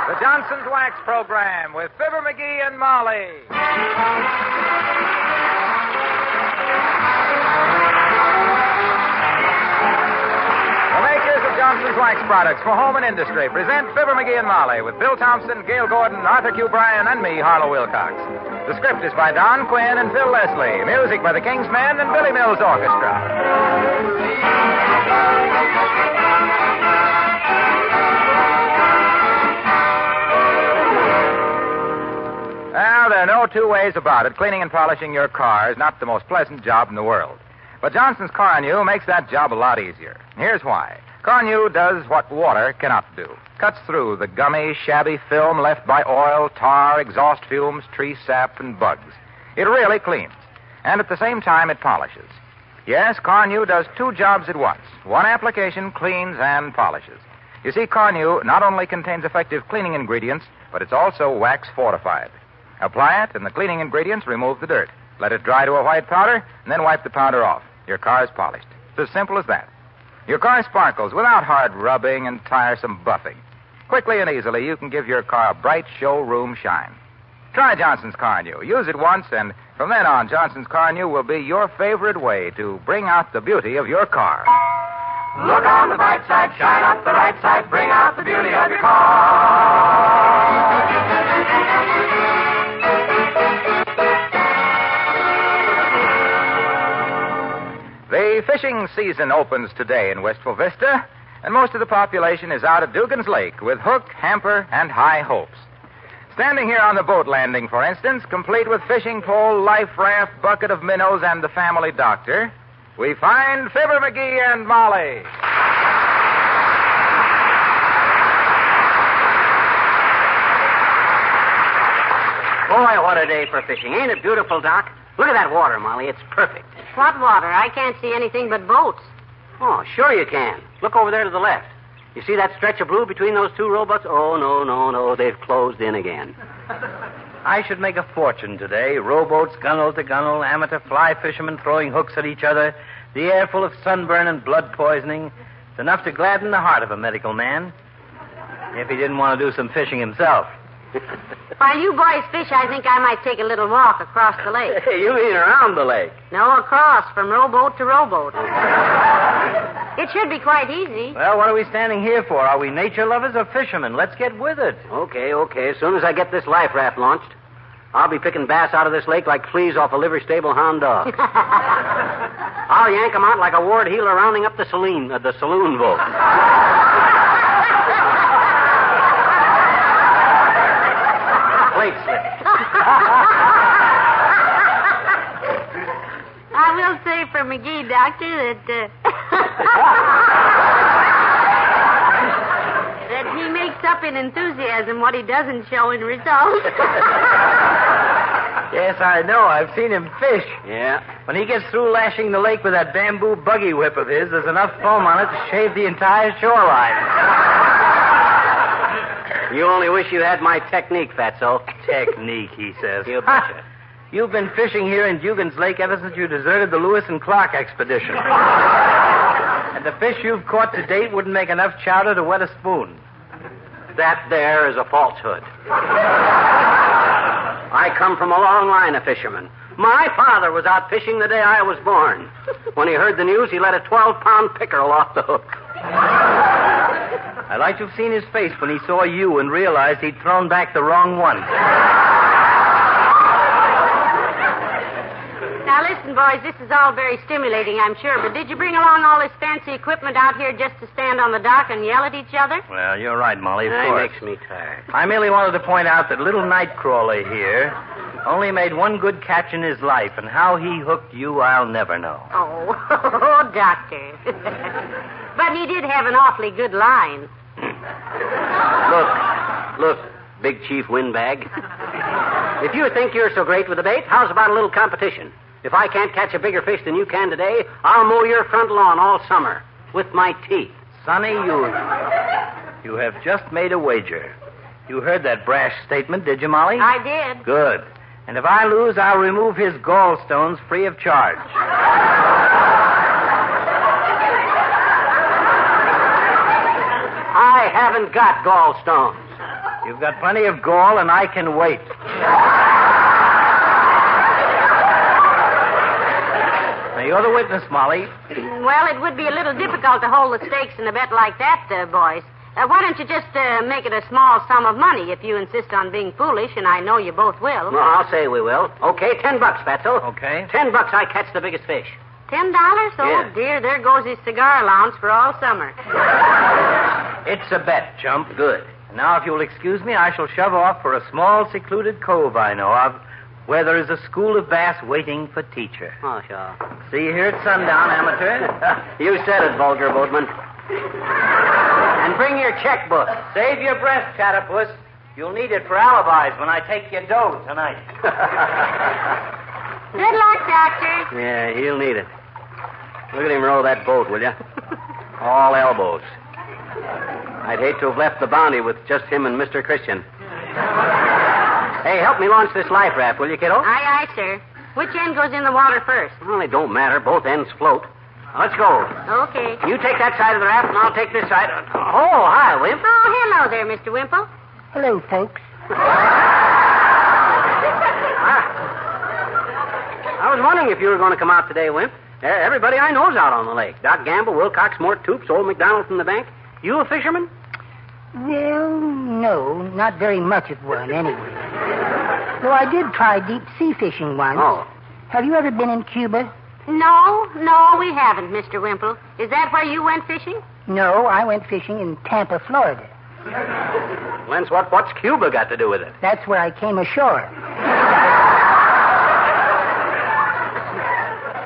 The Johnson's Wax Program with Fibber McGee and Molly. The makers of Johnson's Wax Products for home and industry present Fibber McGee and Molly with Bill Thompson, Gail Gordon, Arthur Q. Bryan, and me, Harlow Wilcox. The script is by Don Quinn and Phil Leslie. Music by the King's Men and Billy Mills Orchestra. Well, there are no two ways about it. Cleaning and polishing your car is not the most pleasant job in the world. But Johnson's Car-New makes that job a lot easier. Here's why. Car-New does what water cannot do. Cuts through the gummy, shabby film left by oil, tar, exhaust fumes, tree sap, and bugs. It really cleans. And at the same time, it polishes. Yes, Car-New does two jobs at once. One application cleans and polishes. You see, Car-New not only contains effective cleaning ingredients, but it's also wax fortified. Apply it, and the cleaning ingredients remove the dirt. Let it dry to a white powder, and then wipe the powder off. Your car is polished. It's as simple as that. Your car sparkles without hard rubbing and tiresome buffing. Quickly and easily, you can give your car a bright showroom shine. Try Johnson's Car-New. Use it once, and from then on, Johnson's Car-New will be your favorite way to bring out the beauty of your car. Look on the bright side, shine up the right side, bring out the beauty of your car. The fishing season opens today in Wistful Vista, and most of the population is out at Dugan's Lake with hook, hamper, and high hopes. Standing here on the boat landing, for instance, complete with fishing pole, life raft, bucket of minnows, and the family doctor, we find Fibber McGee and Molly. Boy, what a day for fishing. Ain't it beautiful, Doc? Look at that water, Molly. It's perfect. What water? I can't see anything but boats. Oh, sure you can. Look over there to the left. You see that stretch of blue between those two rowboats? Oh, no. They've closed in again. I should make a fortune today. Rowboats, gunwale to gunwale, amateur fly fishermen throwing hooks at each other, the air full of sunburn and blood poisoning. It's enough to gladden the heart of a medical man. If he didn't want to do some fishing himself. While you boys fish, I think I might take a little walk across the lake. Hey, you mean around the lake? No, across, from rowboat to rowboat. It should be quite easy. Well, what are we standing here for? Are we nature lovers or fishermen? Let's get with it. Okay. As soon as I get this life raft launched, I'll be picking bass out of this lake like fleas off a liver stable hound dog. I'll yank them out like a ward heeler rounding up the saloon vote. I will say for McGee, Doctor, that he makes up in enthusiasm what he doesn't show in results. Yes, I know. I've seen him fish. Yeah. When he gets through lashing the lake with that bamboo buggy whip of his, there's enough foam on it to shave the entire shoreline. You only wish you had my technique, Fatso. Technique, he says. You betcha. You've been fishing here in Dugan's Lake ever since you deserted the Lewis and Clark expedition. And the fish you've caught to date wouldn't make enough chowder to wet a spoon. That there is a falsehood. I come from a long line of fishermen. My father was out fishing the day I was born. When he heard the news, he let a 12-pound pickerel off the hook. I'd like to have seen his face when he saw you and realized he'd thrown back the wrong one. Now, listen, boys, this is all very stimulating, I'm sure, but did you bring along all this fancy equipment out here just to stand on the dock and yell at each other? Well, you're right, Molly, of That course. makes me tired. I merely wanted to point out that little Nightcrawler here only made one good catch in his life, and how he hooked you, I'll never know. Oh, Doctor. But he did have an awfully good line. Look, Big Chief Windbag. If you think you're so great with the bait, how's about a little competition? If I can't catch a bigger fish than you can today, I'll mow your front lawn all summer with my teeth. Sonny, you have just made a wager. You heard that brash statement, did you, Molly? I did. Good. And if I lose, I'll remove his gallstones free of charge. I haven't got gallstones. You've got plenty of gall, and I can wait. Now, you're the witness, Molly. Well, it would be a little difficult to hold the stakes in a bet like that, boys. Why don't you just make it a small sum of money if you insist on being foolish, and I know you both will. Well, I'll say we will. Okay, $10, Fatso. Okay. $10 I catch the biggest fish. $10? Oh, Yeah. dear, there goes his cigar allowance for all summer. It's a bet, chump. Good. Now, if you'll excuse me, I shall shove off for a small, secluded cove I know of, where there is a school of bass waiting for teacher. Oh, sure. See you here at sundown, amateur. You said it, vulgar boatman. And bring your checkbook. Save your breath, Chatterpuss. You'll need it for alibis when I take your dough tonight. Good luck, Doctor. Yeah, he'll need it. Look at him row that boat, will you? All elbows. I'd hate to have left the bounty with just him and Mr. Christian. Hey, help me launch this life raft, will you, kiddo? Aye, aye, sir. Which end goes in the water first? Well, it don't matter. Both ends float. Let's go. Okay. You take that side of the raft, and I'll take this side. Oh, hi, Wimp. Oh, hello there, Mr. Wimple. Hello, folks. I was wondering if you were going to come out today, Wimp. Everybody I know's out on the lake. Doc Gamble, Wilcox, Mort Toops, old McDonald from the bank. You a fisherman? Well, no, not very much of one, anyway. Though I did try deep sea fishing once. Oh. Have you ever been in Cuba? No, we haven't, Mr. Wimple. Is that where you went fishing? No, I went fishing in Tampa, Florida. Lance, what's Cuba got to do with it? That's where I came ashore.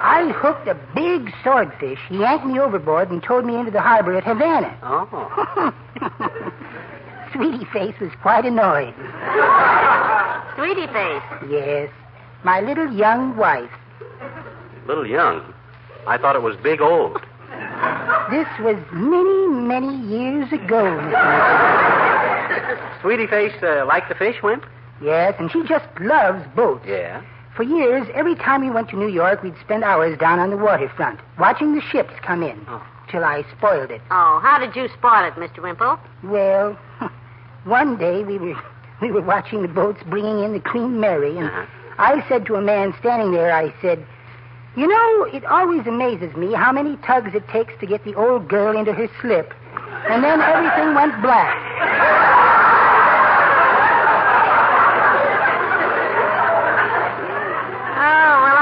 I hooked a big swordfish. He yanked me overboard and towed me into the harbor at Havana. Oh. Sweetie Face was quite annoyed. Sweetie Face. Yes, my little young wife. Little young. I thought it was big old. This was many, many years ago, Mr. Sweetie Face like the fish, Wimp? Yes, and she just loves boats. Yeah. For years, every time we went to New York, we'd spend hours down on the waterfront, watching the ships come in, till I spoiled it. Oh, how did you spoil it, Mr. Wimple? Well, one day we were watching the boats bringing in the Queen Mary, and I said to a man standing there, I said, "You know, it always amazes me how many tugs it takes to get the old girl into her slip." And then everything went black.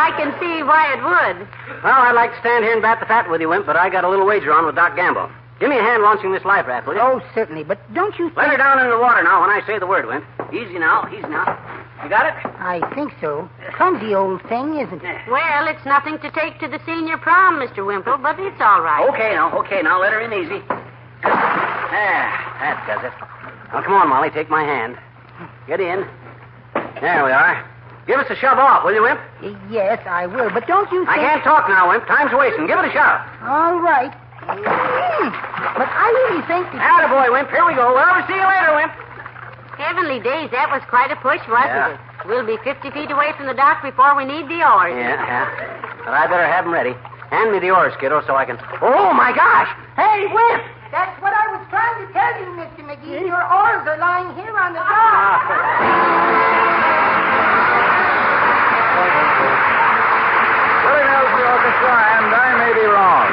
I can see why it would. Well, I'd like to stand here and bat the fat with you, Wimp, but I got a little wager on with Doc Gamble. Give me a hand launching this life raft, will you? Oh, certainly, but don't you think... Let her down in the water now when I say the word, Wimp. Easy now, easy now. You got it? I think so. Clumsy old thing, isn't it? Well, it's nothing to take to the senior prom, Mr. Wimple, but it's all right. Okay, now, let her in easy. That does it. Now, come on, Molly, take my hand. Get in. There we are. Give us a shove off, will you, Wimp? Yes, I will, but don't you think... I can't talk now, Wimp. Time's wasting. Give it a shove. All right. But I really think that... Attaboy, Wimp. Here we go. Well, we'll see you later, Wimp. Heavenly days, that was quite a push, wasn't Yeah. it? We'll be 50 feet away from the dock before we need the oars. Yeah. But I better have them ready. Hand me the oars, kiddo, so I can... Oh, my gosh! Hey, Wimp! That's what I was trying to tell you, Mr. McGee. Your oars are lying here on the dock. Willie knows the orchestra, and I may be wrong.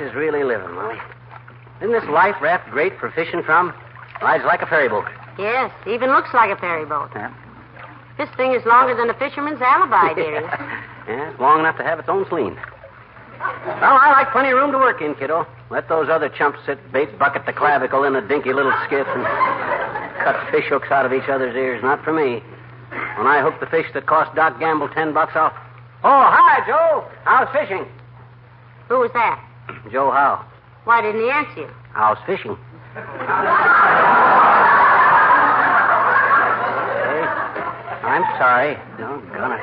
is really living, Molly. Isn't this life raft great for fishing from? Rides like a ferry boat. Yes, even looks like a ferry boat. Yeah. This thing is longer than a fisherman's alibi, dearie. Yeah, it's long enough to have its own sleen. Well, I like plenty of room to work in, kiddo. Let those other chumps sit bait bucket the clavicle in a dinky little skiff and cut fish hooks out of each other's ears. Not for me. When I hook the fish that cost Doc Gamble $10 off. Oh, hi, Joe. How's fishing? Who was that? Joe Howe. Why didn't he answer you? How's fishing? Hey, I'm sorry. Doggone it.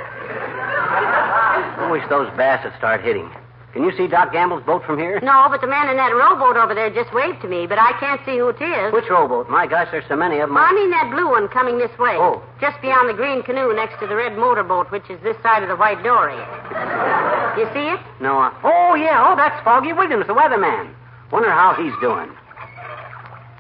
I wish those bass would start hitting. Can you see Doc Gamble's boat from here? No, but the man in that rowboat over there just waved to me, but I can't see who it is. Which rowboat? My gosh, there's so many of them. I mean that blue one coming this way. Oh. Just beyond the green canoe next to the red motorboat, which is this side of the white dory. You see it? No. Oh, yeah. Oh, that's Foggy Williams, the weatherman. Wonder how he's doing.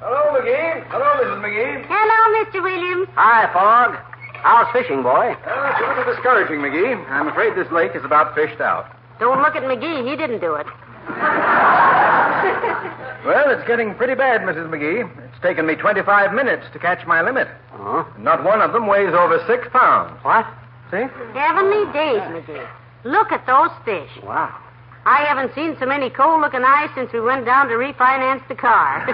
Hello, McGee. Hello, Mrs. McGee. Hello, Mr. Williams. Hi, Fog. How's fishing, boy? It's a little discouraging, McGee. I'm afraid this lake is about fished out. Don't look at McGee. He didn't do it. Well, it's getting pretty bad, Mrs. McGee. It's taken me 25 minutes to catch my limit. Oh? Not one of them weighs over 6 pounds. What? See? Heavenly days, McGee. Look at those fish. Wow. I haven't seen so many cold-looking eyes since we went down to refinance the car.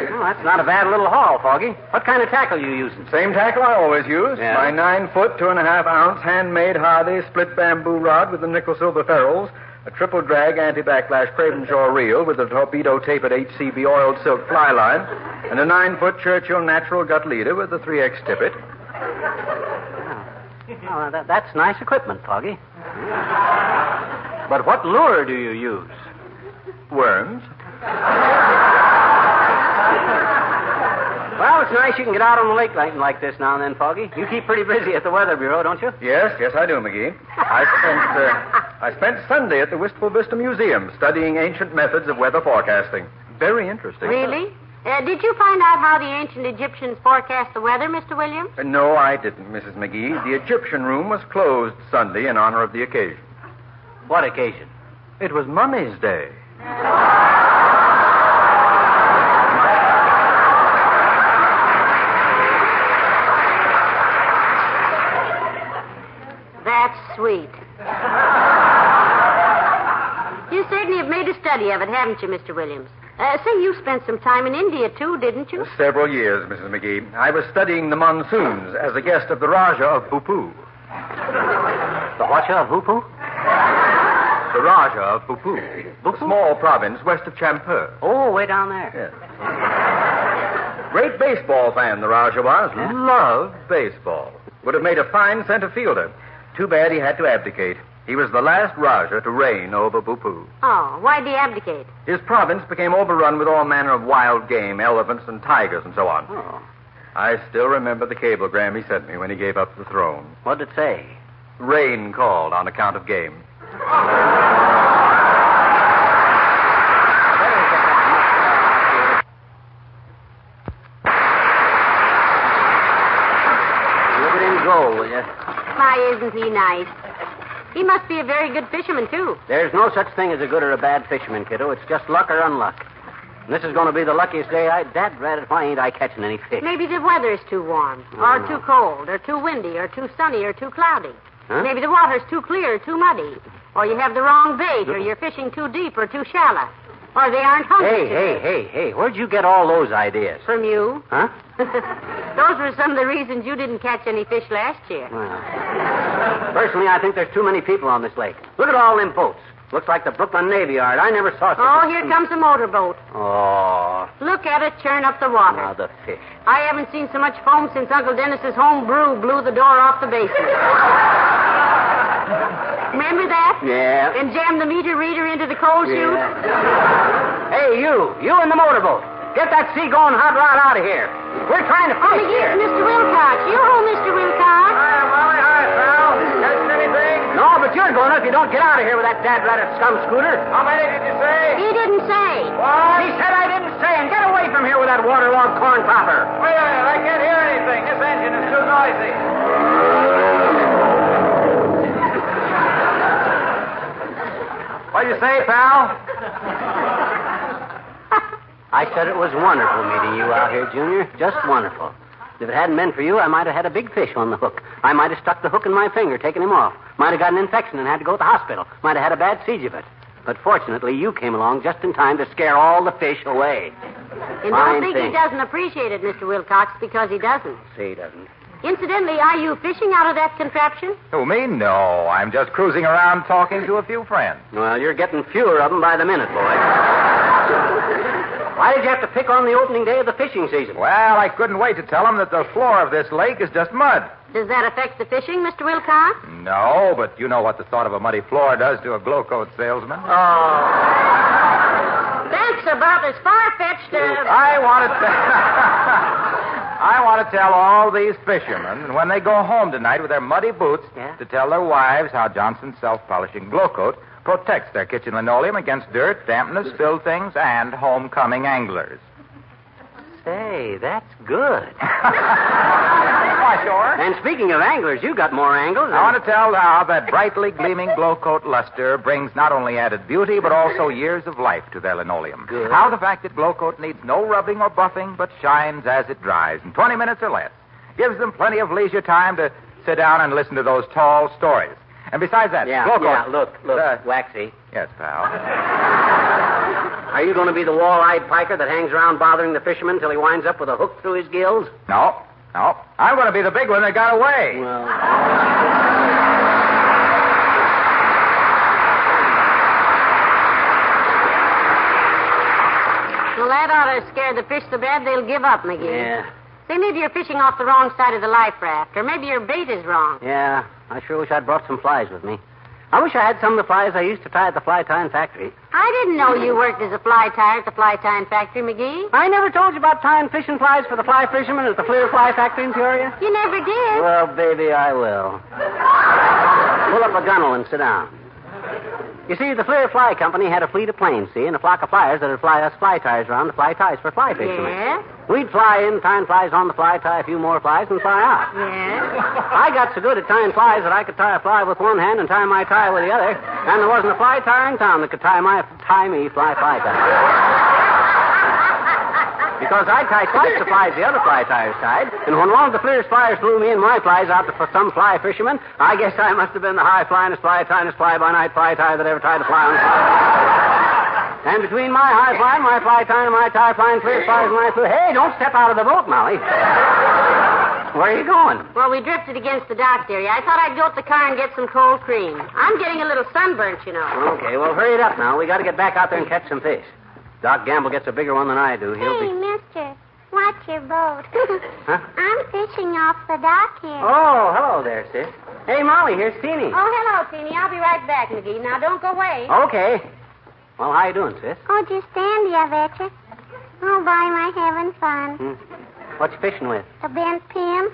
Well, that's not a bad little haul, Foggy. What kind of tackle are you using? Same tackle I always use. Yeah. My 9-foot, 2.5-ounce handmade Hardy split bamboo rod with the nickel-silver ferrules, a triple drag anti-backlash Cravenshaw reel with a torpedo tapered HCB oiled silk fly line, and a 9-foot Churchill natural gut leader with a 3X tippet. Oh, that's nice equipment, Foggy. But what lure do you use? Worms. Well, it's nice you can get out on the lake like this now and then, Foggy. You keep pretty busy at the Weather Bureau, don't you? Yes, I do, McGee. I spent Sunday at the Wistful Vista Museum studying ancient methods of weather forecasting. Very interesting. Really? Did you find out how the ancient Egyptians forecast the weather, Mr. Williams? No, I didn't, Mrs. McGee. The Egyptian room was closed Sunday in honor of the occasion. What occasion? It was Mummy's Day. That's sweet. You certainly have made a study of it, haven't you, Mr. Williams? Say, you spent some time in India, too, didn't you? Several years, Mrs. McGee. I was studying the monsoons as a guest of the Raja of Bhupoo. The Raja of Bhupoo? The Raja of Bhupoo. A small province west of Champur. Oh, way down there. Yes. Great baseball fan, the Raja was. Yeah? Loved baseball. Would have made a fine center fielder. Too bad he had to abdicate. He was the last Raja to reign over Bhupoo. Oh, why'd he abdicate? His province became overrun with all manner of wild game, elephants and tigers and so on. Oh. I still remember the cablegram he sent me when he gave up the throne. What did it say? Rain called on account of game. Look at him go, will you? Why, isn't he nice? He must be a very good fisherman, too. There's no such thing as a good or a bad fisherman, kiddo. It's just luck or unluck. And this is going to be the luckiest day Dad ratted, why ain't I catching any fish? Maybe the weather's too warm, or too cold, or too windy, or too sunny, or too cloudy. Huh? Maybe the water's too clear, too muddy. Or you have the wrong bait, or you're fishing too deep or too shallow. Or they aren't hungry. Hey, where'd you get all those ideas? From you. Huh? Those were some of the reasons you didn't catch any fish last year. Well, personally, I think there's too many people on this lake. Look at all them boats. Looks like the Brooklyn Navy Yard. I never saw such Oh, here comes a motorboat. Oh, Look at it churn up the water. now the fish. I haven't seen so much foam since Uncle Dennis's home brew blew the door off the basement. Remember that? Yeah. And jammed the meter reader into the coal chute? Hey, you in the motorboat. Get that sea going hot rod out of here. We're trying to Oh, fish here. McGees, Mr. Wilcox. Yoo-hoo, Mr. Wilcox. Hi, Molly. Hi, pal. Catching anything? No, but you're going if you don't get out of here with that dad-ratted scum scooter. How many did you say? He didn't say. What? He said I didn't say, and get away from here with that waterlogged corn popper. Wait a minute. I can't hear anything. This engine is too noisy. What What'd you say, pal? I said it was wonderful meeting you out here, Junior. Just wonderful. If it hadn't been for you, I might have had a big fish on the hook. I might have stuck the hook in my finger, taken him off. Might have got an infection and had to go to the hospital. Might have had a bad siege of it. But fortunately, you came along just in time to scare all the fish away. And don't think he doesn't appreciate it, Mr. Wilcox, because he doesn't. See, he doesn't. Incidentally, are you fishing out of that contraption? Who, me? No. I'm just cruising around talking to a few friends. Well, you're getting fewer of them by the minute, boy. Why did you have to pick on the opening day of the fishing season? Well, I couldn't wait to tell them that the floor of this lake is just mud. Does that affect the fishing, Mr. Wilcox? No, but you know what the thought of a muddy floor does to a glow coat salesman. Oh. That's about as far-fetched as... I want to tell all these fishermen, when they go home tonight with their muddy boots, to tell their wives how Johnson's self-polishing glow coat protects their kitchen linoleum against dirt, dampness, spilled things, and homecoming anglers. Say, that's good. Why, sure. And speaking of anglers, you got more angles. I want to tell how that brightly gleaming glow coat luster brings not only added beauty, but also years of life to their linoleum. Good. How the fact that glow coat needs no rubbing or buffing, but shines as it dries in 20 minutes or less, gives them plenty of leisure time to sit down and listen to those tall stories. And besides that, glow coat... look, Waxy. Yes, pal. Are you going to be the wall-eyed piker that hangs around bothering the fisherman till he winds up with a hook through his gills? No. I'm going to be the big one that got away. Well... Well, that ought to scare the fish so bad they'll give up, McGee. Yeah. Say, maybe you're fishing off the wrong side of the life raft, or maybe your bait is wrong. Yeah, I sure wish I'd brought some flies with me. I wish I had some of the flies I used to tie at the fly tying factory. I didn't know you worked as a fly tyer at the fly tying factory, McGee. I never told you about tying fishing flies for the fly fishermen at the Fleer Fly Factory in Peoria. You never did. Well, baby, I will. Pull up a gunnel and sit down. You see, the Fleer Fly Company had a fleet of planes, see, and a flock of flyers that would fly us fly tyers around to fly ties for fly fishermen. Yeah? We'd fly in, tying flies on the fly, tie a few more flies, and fly out. Yeah? I got so good at tying flies that I could tie a fly with one hand and tie my tie with the other, and there wasn't a fly tyer in town that could tie me fly tie. Because I tied twice the flies the other fly tyers tied, and when one of the Fleer's flyers flew me and my flies out for some fly fisherman, I guess I must have been the high-flyingest, fly-tyingest, fly-by-night fly tyer that ever tied a fly on the fly. And between my high-flying, my fly-tying, and my tie-flying Fleer's flies and my flew... Hey, don't step out of the boat, Molly. Where are you going? Well, we drifted against the dock area. I thought I'd go to the car and get some cold cream. I'm getting a little sunburnt, you know. Okay, well, hurry it up now. We got to get back out there and catch some fish. Doc Gamble gets a bigger one than I do. Hey, mister, watch your boat. Huh? I'm fishing off the dock here. Oh, hello there, sis. Hey, Molly, here's Teeny. Oh, hello, Teeny. I'll be right back, McGee. Now, don't go away. Okay. Well, how you doing, sis? Oh, just dandy, I betcha. Oh, boy, am I having fun. What you fishing with? A bent pin,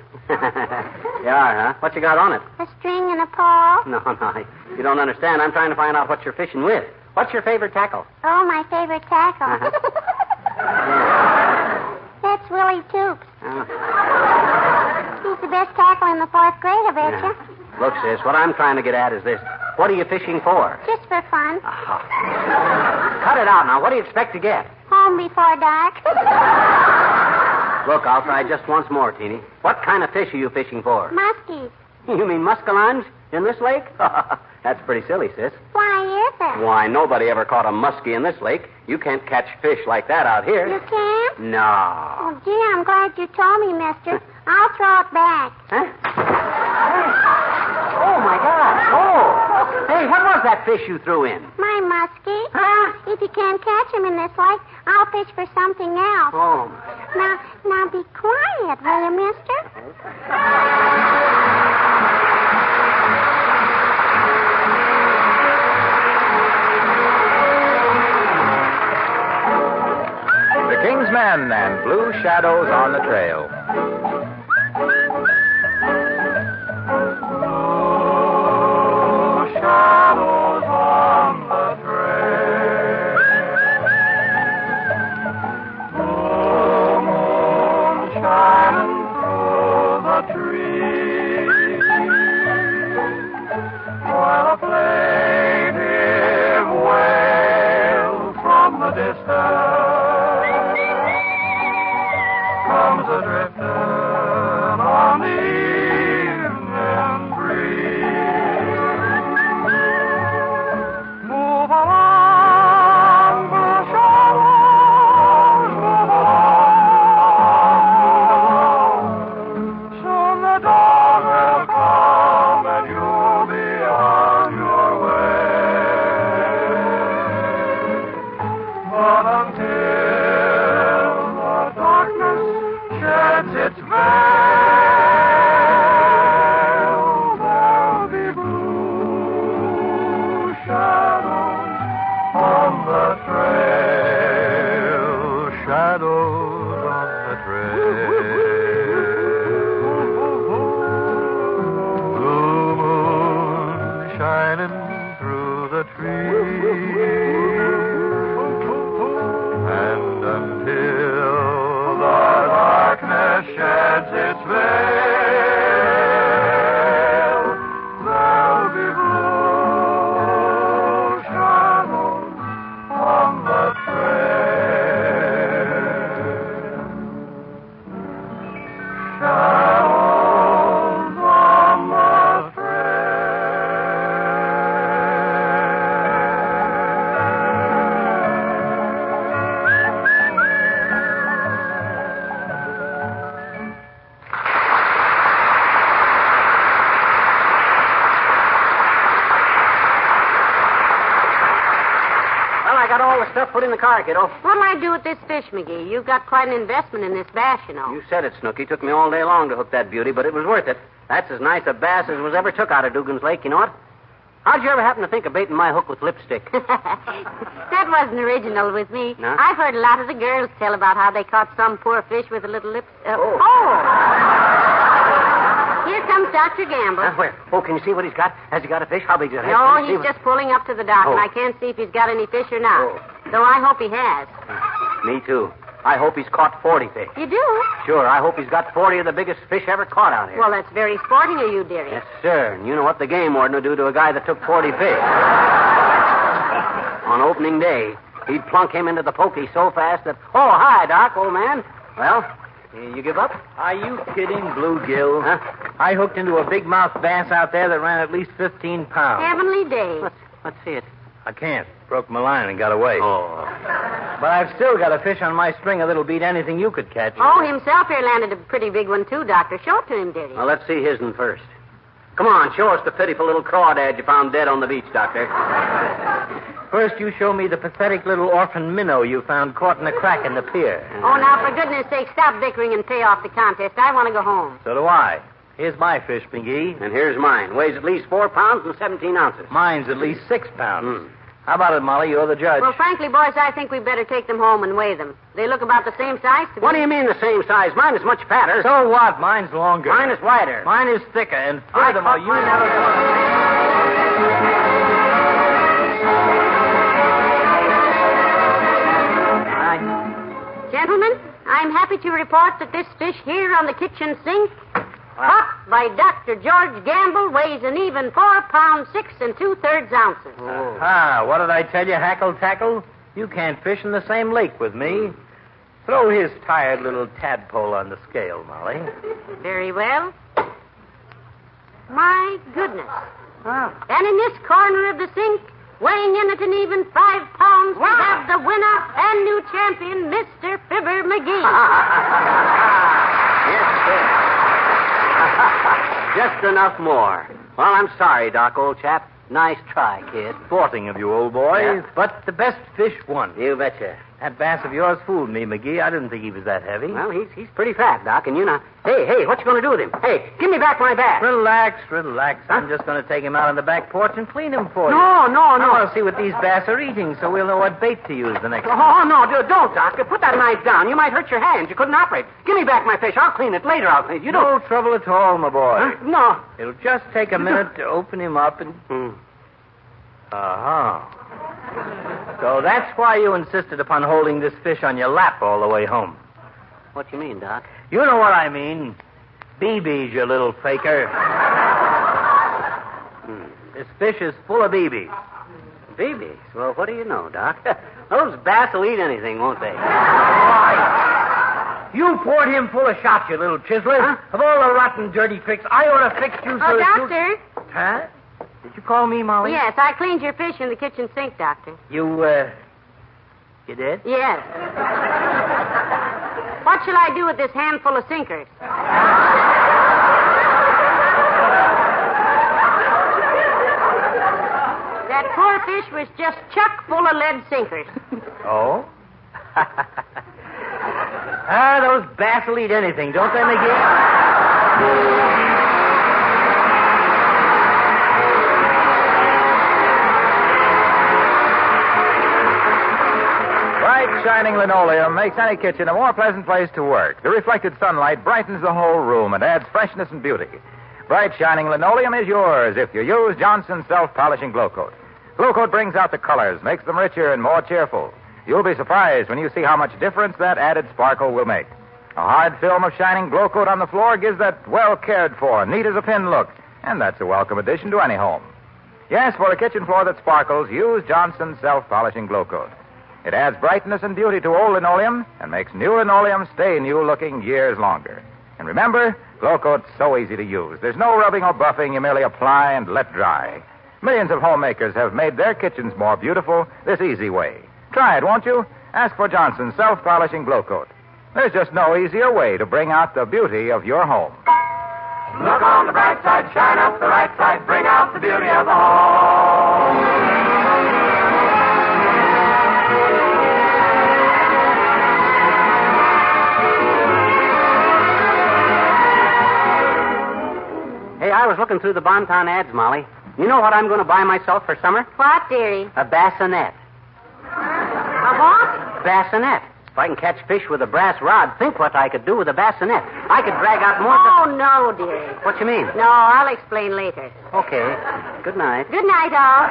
You are, huh? What you got on it? a string, and a paw. No, you don't understand. I'm trying to find out what you're fishing with. What's your favorite tackle? Oh, my favorite tackle. That's Willie Toops. He's the best tackle in the 4th grade, I betcha. Look, sis, what I'm trying to get at is this. What are you fishing for? Just for fun. Cut it out now. What do you expect to get? Home before dark. Look, I'll try just once more, Teeny. What kind of fish are you fishing for? Muskies. You mean muskellunge in this lake? That's pretty silly, sis. Why is it? Why, nobody ever caught a muskie in this lake. You can't catch fish like that out here. You can't? No. Oh, gee, I'm glad you told me, mister. I'll throw it back. Huh? Oh, my God. Oh. Hey, what was that fish you threw in? My muskie. If you can't catch him in this lake, I'll fish for something else. Oh. Now be quiet, will you, mister? The King's Men and Blue Shadows on the Trail. Shadows on the trail. Blue moon shining through the trees, while a plaintive wail comes a-drifting on the evening breeze. Move along the shallows, move along. Soon the dawn will come and you'll be on your way. But until the darkness sheds its veil, there'll be blue shadows on the trail, shadows on the trail. Blue moon shining through the trees. And until the darkness sheds its veil, there'll be blue shadows on the trail. Shadows on the Well, I got all the stuff put in the car, kiddo. What'll I do with this fish, McGee? You've got quite an investment in this bass, you know. You said it, Snooky. Took me all day long to hook that beauty, but it was worth it. That's as nice a bass as was ever took out of Dugan's Lake, you know what? How'd you ever happen to think of baiting my hook with lipstick? That wasn't original with me. No? I've heard a lot of the girls tell about how they caught some poor fish with a little lipstick. Here comes Dr. Gamble. Where? Oh, can you see what he's got? Has he got a fish? How big's it? No, he's just pulling up to the dock, and Oh. I can't see if he's got any fish or not. Oh. Though I hope he has. Me too. I hope he's caught 40 fish. You do? Sure, I hope he's got 40 of the biggest fish ever caught out here. Well, that's very sporting of you, dearie. Yes, sir. And you know what the game warden will do to a guy that took 40 fish. On opening day, he'd plunk him into the pokey so fast that... Oh, hi, Doc, old man. Well, you give up? Are you kidding, Bluegill? Huh? I hooked into a big mouth bass out there that ran at least 15 pounds. Heavenly days. Let's see it. I can't. Broke my line and got away. Oh. But I've still got a fish on my stringer that'll beat anything you could catch. Oh, himself here landed a pretty big one, too, Doctor. Show it to him, dearie. Well, let's see his one first. Come on, show us the pitiful little crawdad you found dead on the beach, Doctor. First, you show me the pathetic little orphan minnow you found caught in a crack in the pier. Oh, now, for goodness sake, stop bickering and pay off the contest. I want to go home. So do I. Here's my fish, McGee. And here's mine. Weighs at least 4 pounds and 17 ounces. Mine's at least 6 pounds. How about it, Molly? You're the judge. Well, frankly, boys, I think we'd better take them home and weigh them. They look about the same size to me. What do you mean the same size? Mine is much fatter. So what? Mine's longer. Mine is wider. Mine is thicker, and furthermore, you never... Gentlemen, I'm happy to report that this fish here on the kitchen sink, caught by Dr. George Gamble, weighs an even 4 pounds 6 2/3 ounces. Ah, what did I tell you, Hackle Tackle? You can't fish in the same lake with me. Throw his tired little tadpole on the scale, Molly. Very well. My goodness. And in this corner of the sink, weighing in at an even 5 pounds, we have the winner and new champion, Mr. Fibber McGee. Yes, sir. Just enough more. Well, I'm sorry, Doc, old chap. Nice try, kid. Sporting of you, old boy. Yeah. But the best fish won. You betcha. That bass of yours fooled me, McGee. I didn't think he was that heavy. Well, he's pretty fat, Doc, and you know. Hey, what you going to do with him? Hey, give me back my bass. Relax. I'm just going to take him out on the back porch and clean him for you. No. I want to see what these bass are eating so we'll know what bait to use the next time. Oh, no, don't, Doc. Put that knife down. You might hurt your hands. You couldn't operate. Give me back my fish. I'll clean it later. I'll clean it. You don't... No trouble at all, my boy. Huh? No. It'll just take a minute to open him up and... Uh-huh. So that's why you insisted upon holding this fish on your lap all the way home. What you mean, Doc? You know what I mean. BBs, you little faker. This fish is full of BBs. Phoebe's? Well, what do you know, Doc? Those bass will eat anything, won't they? You poured him full of shots, you little chiseler. Huh? Of all the rotten, dirty tricks, I ought to fix you so Oh, that Doctor. Huh? Did you call me, Molly? Yes, I cleaned your fish in the kitchen sink, Doctor. You did? Yes. What shall I do with this handful of sinkers? That poor fish was just chock full of lead sinkers. Oh? Those bass will eat anything, don't they, McGee? Bright, shining linoleum makes any kitchen a more pleasant place to work. The reflected sunlight brightens the whole room and adds freshness and beauty. Bright, shining linoleum is yours if you use Johnson's self-polishing Glow Coat. Glow Coat brings out the colors, makes them richer and more cheerful. You'll be surprised when you see how much difference that added sparkle will make. A hard film of shining Glow Coat on the floor gives that well-cared-for, neat-as-a-pin look, and that's a welcome addition to any home. Yes, for a kitchen floor that sparkles, use Johnson's self-polishing Glow Coat. It adds brightness and beauty to old linoleum and makes new linoleum stay new-looking years longer. And remember, Glow Coat's so easy to use. There's no rubbing or buffing. You merely apply and let dry. Millions of homemakers have made their kitchens more beautiful this easy way. Try it, won't you? Ask for Johnson's self-polishing Glow Coat. There's just no easier way to bring out the beauty of your home. Look on the bright side, shine up the right side, bring out the beauty of the home. Hey, I was looking through the Bonton ads, Molly. You know what I'm going to buy myself for summer? What, dearie? A bassinet. A what? Bassinet. If I can catch fish with a brass rod, think what I could do with a bassinet. I could drag out more... Oh, no, dearie. What you mean? No, I'll explain later. Okay. Good night. Good night, all.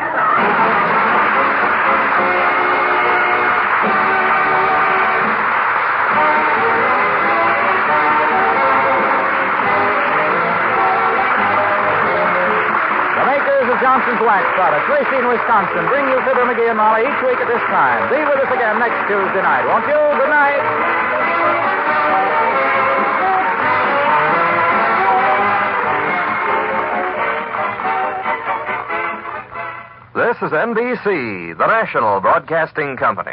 Johnson's Wax Products, Racine, Wisconsin, bring you Fibber McGee and Molly each week at this time. Be with us again next Tuesday night, won't you? Good night. This is NBC, the national broadcasting company.